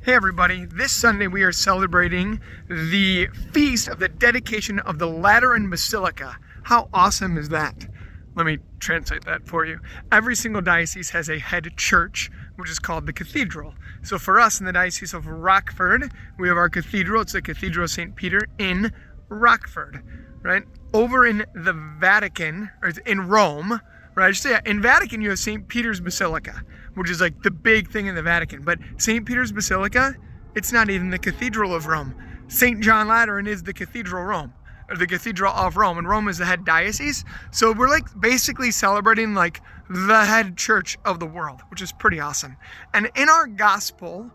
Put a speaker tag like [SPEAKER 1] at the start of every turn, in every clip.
[SPEAKER 1] Hey everybody, this Sunday we are celebrating the feast of the dedication of the Lateran Basilica. How awesome is that? Let me translate that for you. Every single diocese has a head church, which is called the cathedral. So for us in the Diocese of Rockford, we have our cathedral. It's the Cathedral of St. Peter in Rockford, right? Over in the Vatican, or in Rome, right? I should say, in Vatican you have St. Peter's Basilica, which is like the big thing in the Vatican. But St. Peter's Basilica, it's not even the Cathedral of Rome. St. John Lateran is the Cathedral Rome, or the Cathedral of Rome, and Rome is the head diocese. So we're like basically celebrating like the head church of the world, which is pretty awesome. And in our gospel,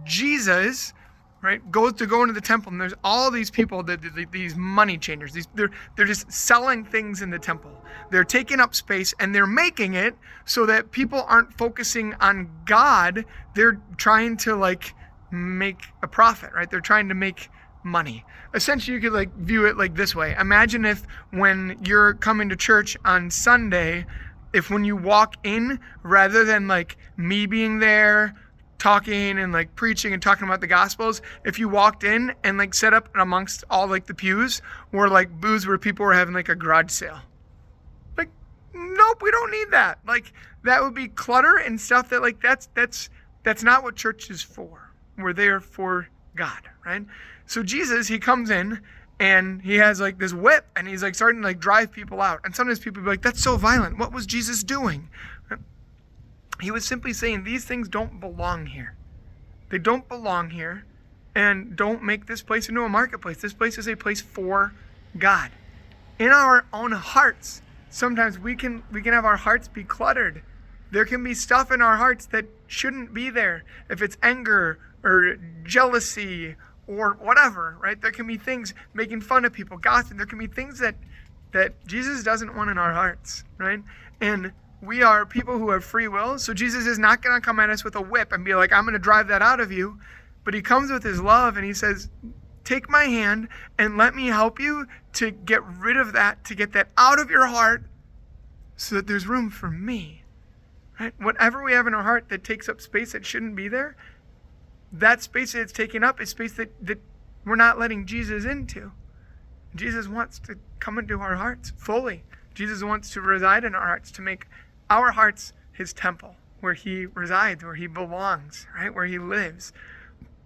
[SPEAKER 1] Jesus, right, goes to go into the temple, and there's all these people, these money changers. They're just selling things in the temple. They're taking up space, and they're making it so that people aren't focusing on God. They're trying to like make a profit, right? They're trying to make money. Essentially, you could like view it like this way. Imagine if when you're coming to church on Sunday, if when you walk in, rather than like me being there, talking and like preaching and talking about the gospels, if you walked in and like set up amongst all like the pews were like booths where people were having like a garage sale. Like, nope, we don't need that. Like, that would be clutter and stuff that like that's not what church is for. We're there for God, right? So Jesus, he comes in and he has like this whip and he's like starting to like drive people out. And sometimes people be like, that's so violent. What was Jesus doing? He was simply saying these things don't belong here. They don't belong here, and don't make this place into a marketplace. This place is a place for God. In our own hearts, sometimes we can have our hearts be cluttered. There can be stuff in our hearts that shouldn't be there. If it's anger or jealousy or whatever, right? There can be things making fun of people, gossip. There can be things that Jesus doesn't want in our hearts, right? And we are people who have free will, so Jesus is not going to come at us with a whip and be like, I'm going to drive that out of you. But he comes with his love and he says, take my hand and let me help you to get rid of that, to get that out of your heart so that there's room for me. Right? Whatever we have in our heart that takes up space that shouldn't be there, that space that it's taking up is space that we're not letting Jesus into. Jesus wants to come into our hearts fully. Jesus wants to reside in our hearts, to make our hearts his temple, where he resides, where he belongs, right? Where he lives.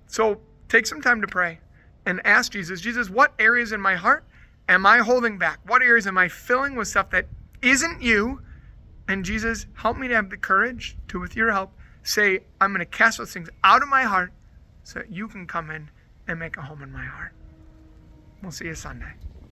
[SPEAKER 1] So take some time to pray and ask Jesus, what areas in my heart am I holding back? What areas am I filling with stuff that isn't you? And Jesus, help me to have the courage to, with your help, say, I'm going to cast those things out of my heart so that you can come in and make a home in my heart. We'll see you Sunday.